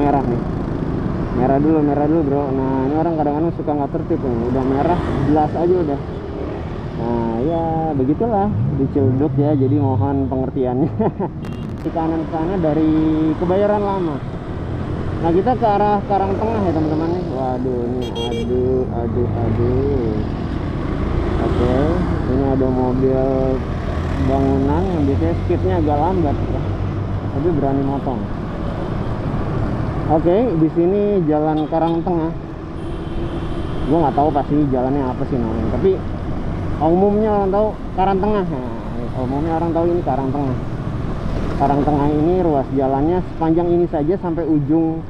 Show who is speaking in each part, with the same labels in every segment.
Speaker 1: merah nih. Merah dulu bro. Nah ini orang kadang-kadang suka nggak tertib nih. Udah merah jelas aja udah. Nah ya begitulah di Ciledug ya, jadi mohon pengertiannya. Di kanan sana dari Kebayoran Lama. Nah kita ke arah Karangtengah ya teman-teman nih. Waduh ini aduh. Oke, ini ada mobil bangunan yang biasanya speednya agak lambat ya, tapi berani motong. Oke, di sini jalan Karangtengah. Gue nggak tahu pasti jalannya apa sih namanya, tapi umumnya orang tahu Karangtengah. Nah, umumnya orang tahu ini Karangtengah. Karangtengah ini ruas jalannya sepanjang ini saja sampai ujung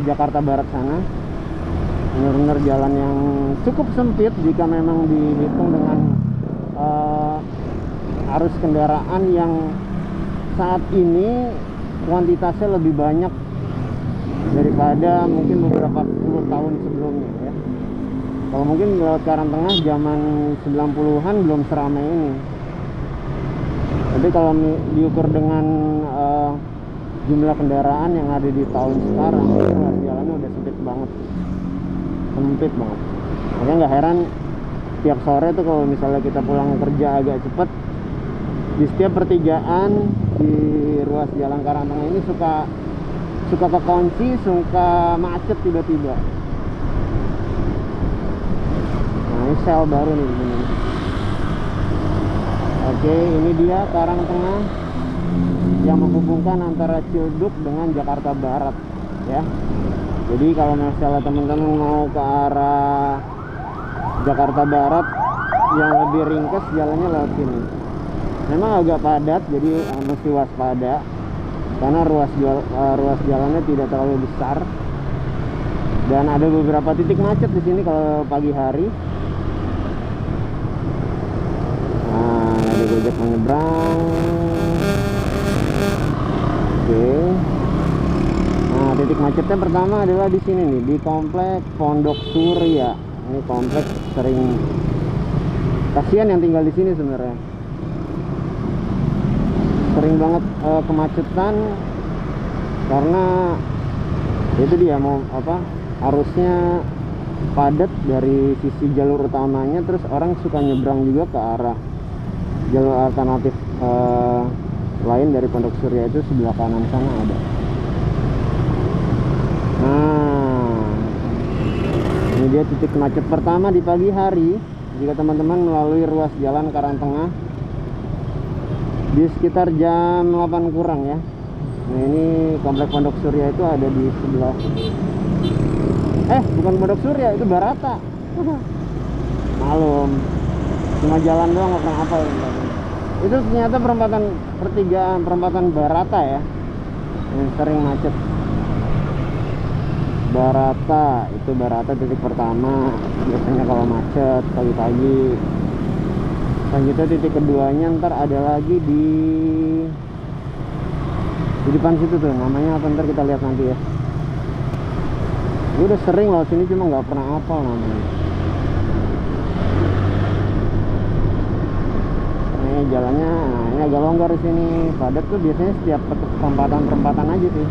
Speaker 1: Jakarta Barat sana. Benar-benar jalan yang cukup sempit jika memang dihitung dengan arus kendaraan yang saat ini kuantitasnya lebih banyak daripada mungkin beberapa puluh tahun sebelumnya ya. Kalau mungkin lewat Karangtengah zaman 90-an belum seramai ini. Tapi kalau diukur dengan jumlah kendaraan yang ada di tahun sekarang, ruas jalannya udah sempit banget. Makanya nggak heran tiap sore tuh kalau misalnya kita pulang kerja agak cepet, di setiap pertigaan di ruas jalan Karangtengah ini suka kekunci, suka macet tiba-tiba. Nah ini sel baru nih ini. Oke, ini dia Karangtengah yang menghubungkan antara Ciledug dengan Jakarta Barat ya. Jadi kalau misalnya teman-teman mau ke arah Jakarta Barat yang lebih ringkas, jalannya lewat sini. Memang agak padat, jadi mesti waspada karena ruas jalannya tidak terlalu besar dan ada beberapa titik macet di sini kalau pagi hari. Nah, ada Gojek menyeberang. Oke. Nah, titik macetnya pertama adalah di sini nih, di komplek Pondok Surya. Ini komplek sering, kasihan yang tinggal di sini sebenarnya. Sering banget kemacetan karena itu dia mau apa? Arusnya padat dari sisi jalur utamanya, terus orang suka nyebrang juga ke arah jalur alternatif lain dari Pondok Surya, itu sebelah kanan sana ada. Nah, ini dia titik macet pertama di pagi hari jika teman-teman melalui ruas jalan Karangtengah di sekitar jam 8 kurang ya. Nah ini komplek Pondok Surya itu ada di sebelah, bukan Pondok Surya, itu Barata. Malum, cuma jalan doang, nggak pernah apa ya. Itu ternyata perempatan Barata ya, yang sering macet. Barata, itu Barata titik pertama biasanya kalau macet pagi-pagi. Selanjutnya titik keduanya ntar ada lagi di depan situ tuh, namanya apa ntar kita lihat nanti ya. Gue udah sering lewat sini cuma nggak pernah hafal namanya. Ini jalannya, nah ini agak longgar di sini. Padat tuh biasanya setiap perempatan aja sih.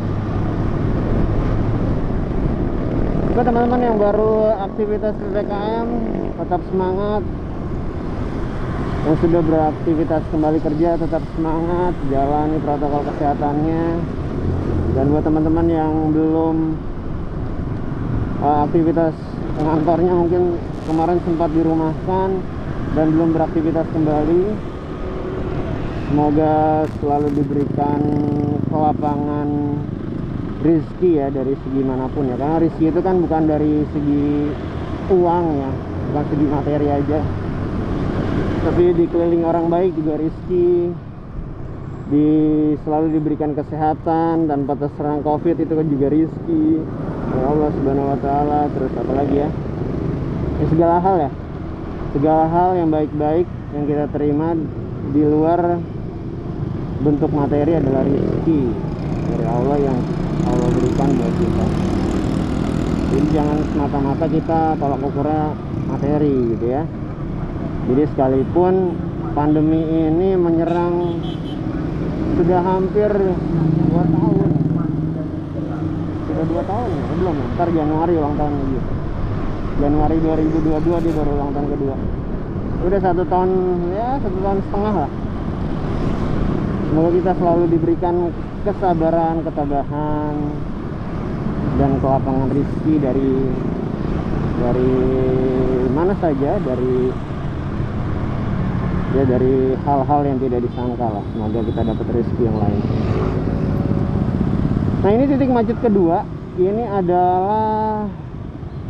Speaker 1: Oke teman-teman yang baru aktivitas PPKM, tetap semangat. Yang sudah beraktivitas kembali kerja, tetap semangat, jalani protokol kesehatannya. Dan buat teman-teman yang belum aktivitas kantornya, mungkin kemarin sempat dirumahkan dan belum beraktivitas kembali, semoga selalu diberikan kelapangan rezeki ya dari segi manapun ya. Karena rezeki itu kan bukan dari segi uang ya, bukan segi materi aja, tapi dikelilingi orang baik juga rezeki. Selalu diberikan kesehatan tanpa terserang COVID, itu kan juga rezeki ya Allah Subhanahu wa Ta'ala. Terus apa lagi ya, segala hal ya, segala hal yang baik-baik yang kita terima di luar bentuk materi adalah rezeki dari Allah yang Allah berikan buat kita. Jadi jangan semata-mata kita tolak ukurnya materi gitu ya. Jadi sekalipun pandemi ini menyerang sudah hampir 2 tahun, ntar Januari ulang tahun lagi. Januari 2022 dia baru ulang tahun kedua. Udah 1 tahun, ya 1 tahun setengah lah. Semoga kita selalu diberikan kesabaran, ketabahan, dan kelapangan rezeki dari mana saja, dari hal-hal yang tidak disangka lah. Semoga kita dapat rezeki yang lain. Nah, ini titik macet kedua. Ini adalah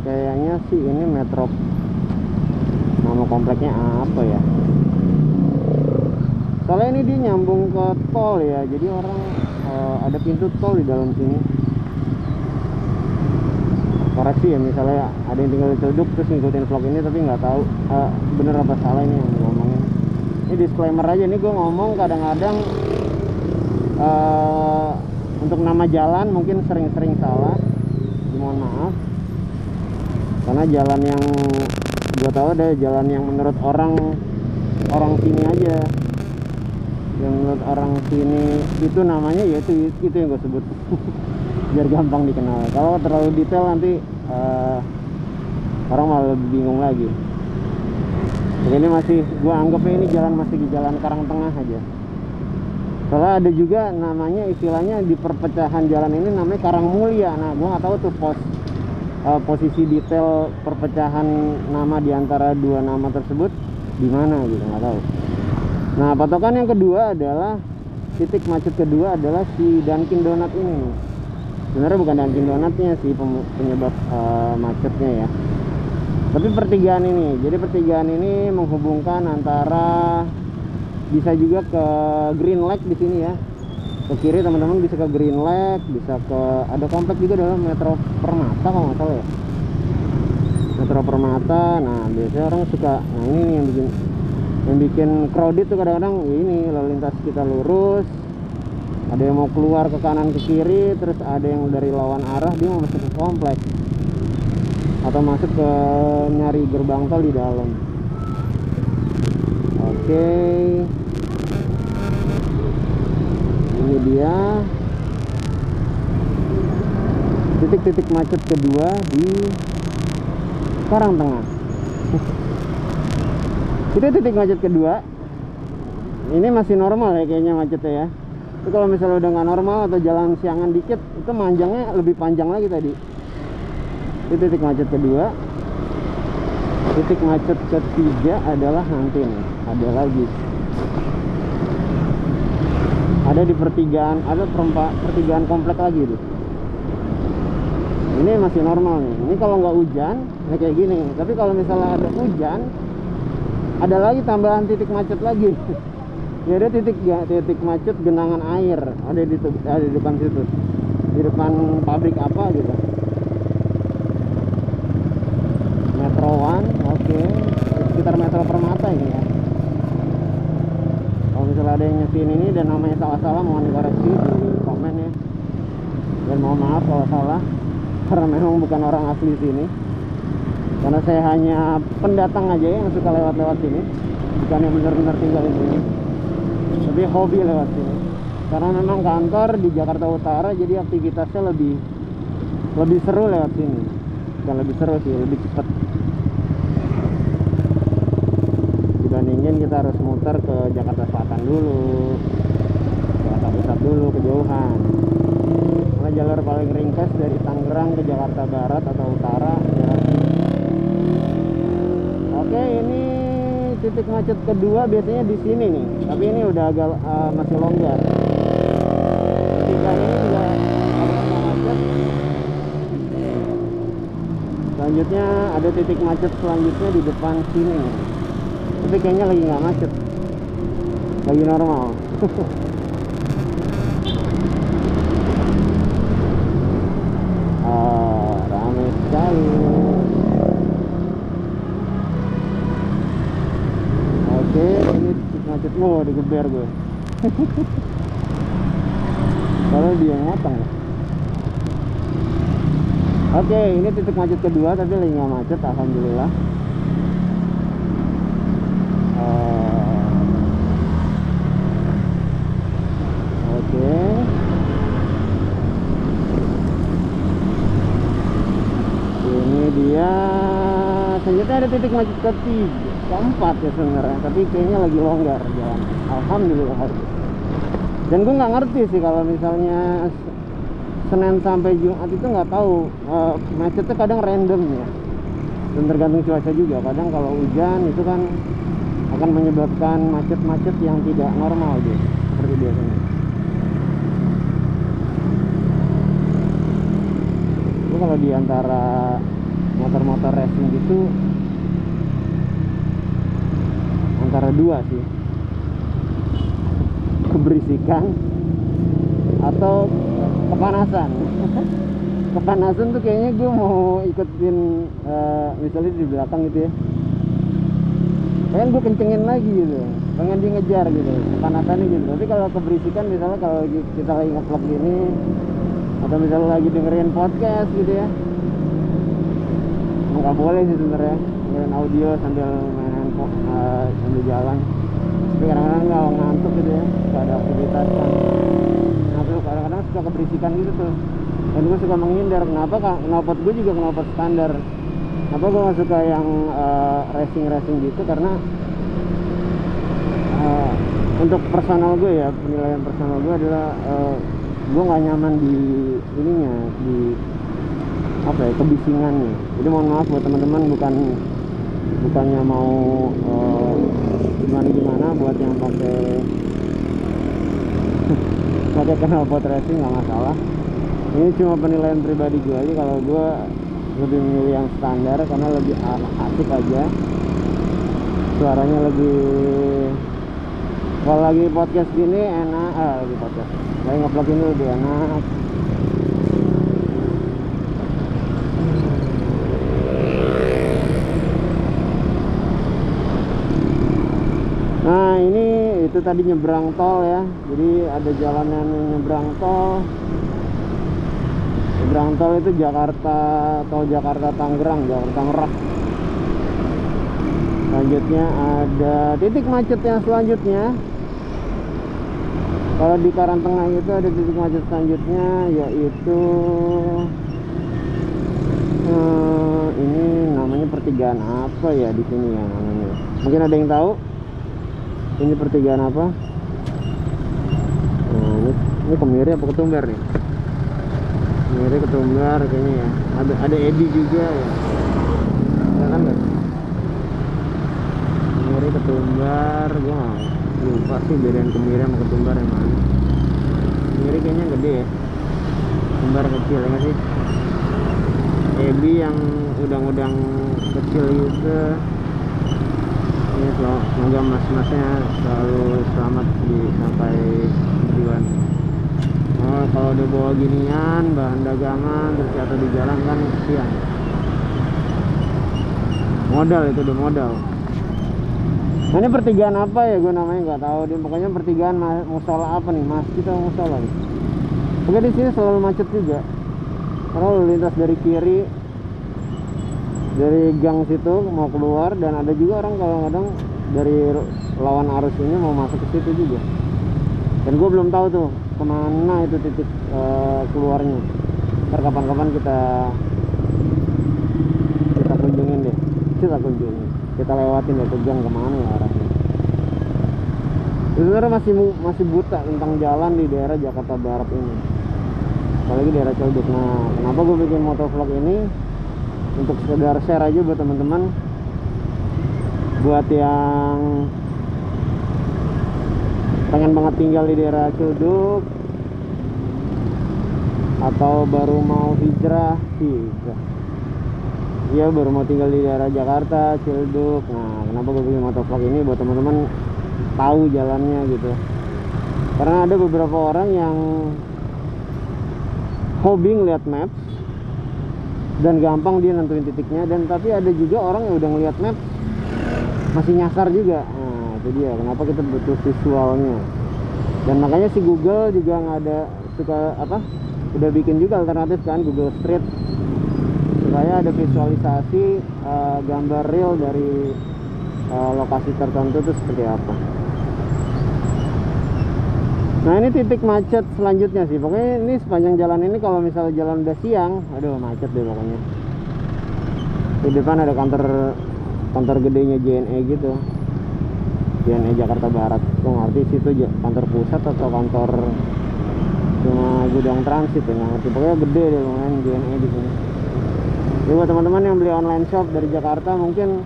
Speaker 1: kayaknya sih ini Metro, nama kompleknya apa ya, soalnya ini dia nyambung ke tol ya, jadi orang ada pintu tol di dalam sini. Koreksi ya, misalnya ada yang tinggal di Ciledug terus ngikutin vlog ini tapi nggak tahu bener apa salah ini yang ngomongin. Ini disclaimer aja, nih gue ngomong kadang-kadang untuk nama jalan mungkin sering-sering salah, mohon maaf. Karena jalan yang gue tahu ada jalan yang menurut orang sini aja, yang menurut orang sini itu namanya yaitu itu yang gue sebut biar gampang dikenal. Kalau terlalu detail nanti orang malah lebih bingung lagi. Jadi ini masih gue anggapnya ini jalan masih di jalan Karangtengah aja. Soalnya ada juga namanya, istilahnya di perpecahan jalan ini namanya Karangmulia. Nah, gue nggak tahu tuh posisi detail perpecahan nama di antara dua nama tersebut di mana gitu, nggak tahu. Nah, patokan yang kedua adalah titik macet kedua adalah si Dunkin Donut ini. Sebenarnya bukan Dunkin Donutnya sih penyebab macetnya ya, tapi pertigaan ini. Jadi pertigaan ini menghubungkan antara, bisa juga ke Green Lake di sini ya. Ke kiri teman-teman bisa ke Green Lake, bisa ke, ada komplek juga dalam Metro Permata kalau nggak salah ya, Metro Permata. Nah, biasanya orang suka, nah ini nih yang bikin crowded tuh kadang-kadang ini, lalu lintas kita lurus, ada yang mau keluar ke kanan ke kiri, terus ada yang dari lawan arah dia mau masuk ke komplek atau masuk ke nyari gerbang tol di dalam. Oke, ini dia titik-titik macet kedua di Karangtengah. Itu titik macet kedua. Ini masih normal ya kayaknya macetnya ya. Itu kalau misalnya udah nggak normal atau jalan siangan dikit, itu manjangnya lebih panjang lagi tadi. Itu titik macet kedua. Titik macet ketiga adalah nanti nih, ada lagi. Ada di pertigaan, ada pertigaan komplek lagi tuh. Ini masih normal nih. Ini kalau nggak hujan, ya kayak gini. Tapi kalau misalnya ada hujan, ada lagi tambahan titik macet lagi. Ya ada titik macet genangan air. Ada di depan situ. Di depan pabrik apa gitu. Metro One, oke. Sekitar Metro Permata ini ya. Kalau misalnya ada yang nyetin ini dan namanya salah-salah, mohon dikoreksi di komen ya. Dan mohon maaf kalau salah, karena memang bukan orang asli sini. Karena saya hanya pendatang aja yang suka lewat-lewat sini, bukan yang benar-benar tinggal di sini. Tapi hobi lewat sini. Karena memang kantor di Jakarta Utara, jadi aktivitasnya lebih seru lewat sini. Bukan lebih seru sih, lebih cepat. Dibandingin kita harus muter ke Jakarta Selatan dulu, Jakarta Pusat dulu, kejauhan. Karena jalur paling ringkas dari Tangerang ke Jakarta Barat atau Utara jalan sini. Oke, ini titik macet kedua biasanya di sini nih, tapi ini udah agak masih longgar. Ketika ini juga ada macet. Selanjutnya ada titik macet selanjutnya di depan sini. Tapi kayaknya lagi nggak macet, lagi normal. Ramai sekali. Oke, ini titik macet. Wow, digeber gue. Kalau dia yang motong ya. Oke, ini titik macet kedua tapi lagi nggak macet, alhamdulillah. Oke. Selanjutnya ada titik macet ketiga, keempat ya sebenarnya, tapi kayaknya lagi longgar jalan. Alhamdulillah. Dan gue nggak ngerti sih kalau misalnya Senin sampai Jumat itu nggak tahu, macetnya kadang random ya, dan tergantung cuaca juga. Kadang kalau hujan itu kan akan menyebabkan macet-macet yang tidak normal deh, seperti biasanya. Itu kalau di antara motor-motor racing gitu, antara dua sih, keberisikan atau kepanasan. Kepanasan tuh kayaknya gue mau ikutin, misalnya di belakang gitu ya, pengen gue kencengin lagi gitu, pengen dia ngejar gitu, kepanasannya gitu. Tapi kalau keberisikan, misalnya kalau kita lagi nge-vlog gini, atau misalnya lagi dengerin podcast gitu ya, nggak boleh sih sebenarnya dengerin audio sambil main handphone, sambil jalan. Tapi kadang-kadang kalau ngantuk gitu ya, nggak ada aktivitas kan, nah tuh kadang-kadang suka keberisikan gitu tuh. Dan gue suka menghindar. Kenapa? Knalpot gue juga knalpot standar. Kenapa gue gak suka yang racing gitu? Karena untuk personal gue ya, penilaian personal gue adalah gue nggak nyaman di ininya, di apa ya, kebisingannya. Jadi mohon maaf buat teman-teman, bukannya mau gimana buat yang pakai knalpot racing, nggak masalah. Ini cuma penilaian pribadi gue aja. Kalau gue lebih memilih yang standar karena lebih asik aja, suaranya lebih, kalau lagi podcast gini enak, lagi podcast, lagi nge-vlog ini lebih enak. Nah ini itu tadi nyebrang tol ya, jadi ada jalan yang nyebrang tol. Nyebrang tol itu Jakarta, tol Jakarta Tangerang, Jakarta Merak. Selanjutnya ada titik macet yang selanjutnya. Kalau di Karangtengah itu ada titik macet selanjutnya, yaitu ini namanya pertigaan apa ya di sini ya namanya? Mungkin ada yang tahu? Ini pertigaan apa? Ini Kemiri apa Ketumbar nih? Kemiri Ketumbar kayaknya ya. Ada Edi juga ya. Ya kan nggak? Kemiri Ketumbar, gua lupa sih bedain Kemiri sama Ketumbar yang mana. Kemiri kayaknya gede ya. Ketumbar kecil ya nggak sih? Edi yang udang-udang kecil gitu. Ini semoga mas-masnya selalu selamat sampai tujuan. Kalau udah bawa ginian, bahan dagangan, terus jatuh di jalan kan kesian. Modal itu udah modal. Nah ini pertigaan apa ya, gue namanya nggak tahu. Dia pokoknya pertigaan musola apa nih, masjid atau musola nih. Oke, di sini selalu macet juga. Karena lalu lintas dari kiri, dari gang situ mau keluar, dan ada juga orang kadang-kadang dari lawan arus ini mau masuk ke situ juga. Dan gue belum tahu tuh kemana itu titik keluarnya. Ntar kapan-kapan kita kunjungin deh, kita lewatin deh ke gang kemana ya arahnya. Sebenarnya masih buta tentang jalan di daerah Jakarta Barat ini, apalagi daerah Ciledug. Nah, kenapa gue bikin motovlog ini? Untuk sekedar share aja buat teman-teman, buat yang pengen banget tinggal di daerah Ciledug atau baru mau hijrah, iya baru mau tinggal di daerah Jakarta, Ciledug. Nah, kenapa gue bikin motovlog ini? Buat teman-teman tahu jalannya gitu. Karena ada beberapa orang yang hobi ngeliat maps dan gampang dia nentuin titiknya, dan tapi ada juga orang yang udah ngeliat map masih nyasar juga. Nah itu dia kenapa kita butuh visualnya. Dan makanya si Google juga nggak ada udah bikin juga alternatif kan, Google Street, supaya ada visualisasi gambar real dari lokasi tertentu itu seperti apa. Nah ini titik macet selanjutnya sih. Pokoknya ini sepanjang jalan ini kalau misalnya jalan udah siang, aduh macet deh pokoknya. Di depan ada kantor kantor gedenya JNE gitu, JNE Jakarta Barat. Gue ngerti situ kantor pusat atau kantor cuma gudang transit ya, nggak ngerti. Pokoknya gede deh lumayan JNE di sini. Jadi buat teman-teman yang beli online shop dari Jakarta, mungkin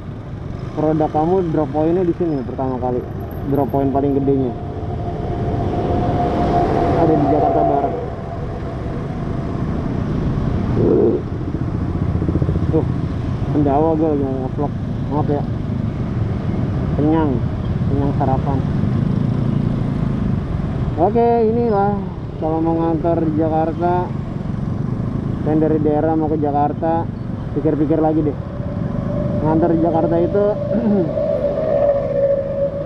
Speaker 1: produk kamu drop pointnya di sini pertama kali. Drop point paling gedenya ada di Jakarta Barat. Tuh, pendawa gue lagi mau nge-vlog. Maaf ya, kenyang sarapan. Oke, inilah kalau mau ngantor di Jakarta dan dari daerah mau ke Jakarta, pikir-pikir lagi deh. Ngantor di Jakarta itu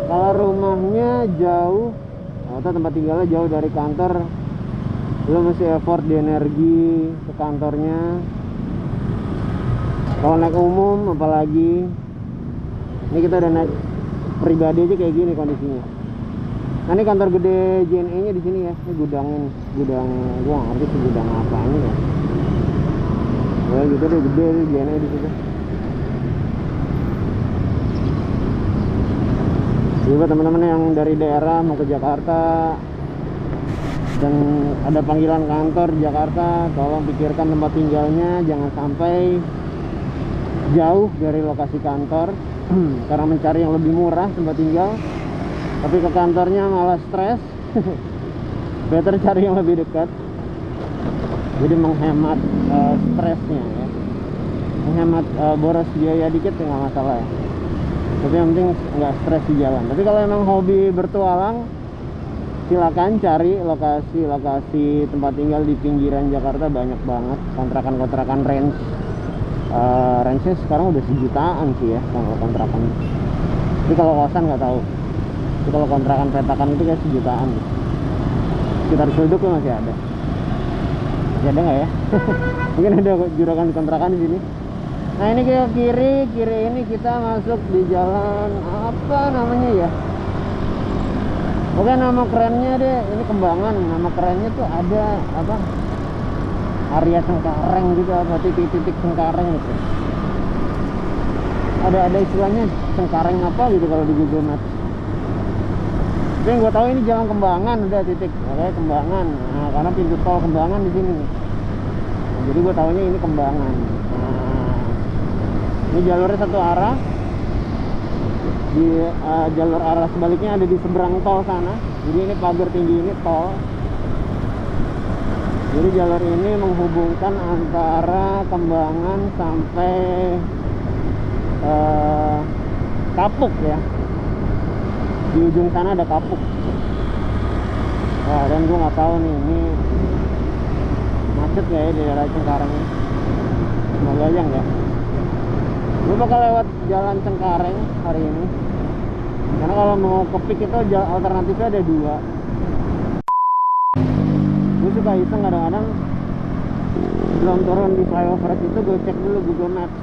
Speaker 1: kalau rumahnya jauh atau tempat tinggalnya jauh dari kantor, lo mesti effort di energi ke kantornya. Kalau naik umum apalagi, ini kita udah naik pribadi aja kayak gini kondisinya. Nah, ini kantor gede JNE nya di sini ya. Ini gudang gua nggak ngerti sih gudang apanya ya. Ya gitu deh, gede JNE di situ. Juga teman-teman yang dari daerah mau ke Jakarta dan ada panggilan kantor di Jakarta, tolong pikirkan tempat tinggalnya, jangan sampai jauh dari lokasi kantor karena mencari yang lebih murah tempat tinggal, tapi ke kantornya malah stres. Better cari yang lebih dekat, jadi menghemat stresnya ya, menghemat boros biaya dikit ya nggak masalah ya, tapi yang penting nggak stres di jalan. Tapi kalau emang hobi bertualang, silakan cari lokasi tempat tinggal di pinggiran Jakarta. Banyak banget kontrakan range-nya sekarang udah 1 jutaan sih ya kalau kontrakan. Tapi kalau kosan nggak tahu. Tapi kalau kontrakan petakan itu kayak 1 jutaan. Sekitar Ciledug masih ada. Masih ada nggak ya? Mungkin ada juragan kontrakan di sini. Nah, ini ke kiri ini kita masuk di jalan apa namanya ya? Oke, nama kerennya deh, ini Kembangan. Nama kerennya tuh ada apa? Area Cengkareng gitu, apa titik-titik Cengkareng gitu. Ada istilahnya Cengkareng apa gitu kalau di Google Maps. Tapi yang gue tahu ini jalan Kembangan, udah titik, oke Kembangan. Nah, karena pintu tol Kembangan di sini. Nah, jadi gue taunya ini Kembangan. Nah, ini jalurnya satu arah. Di jalur arah sebaliknya ada di seberang tol sana. Jadi ini pagar tinggi ini tol. Jadi jalur ini menghubungkan antara Kembangan sampai Kapuk ya. Di ujung sana ada Kapuk. Wah, dan gue nggak tahu nih ini macet ya di daerah Cengkareng. Semoga aja enggak. Gue bakal lewat jalan Cengkareng hari ini, karena kalau mau ke Pik itu alternatifnya ada 2. Gue suka iseng kadang-kadang belum turun di flyover itu, gue cek dulu Google Maps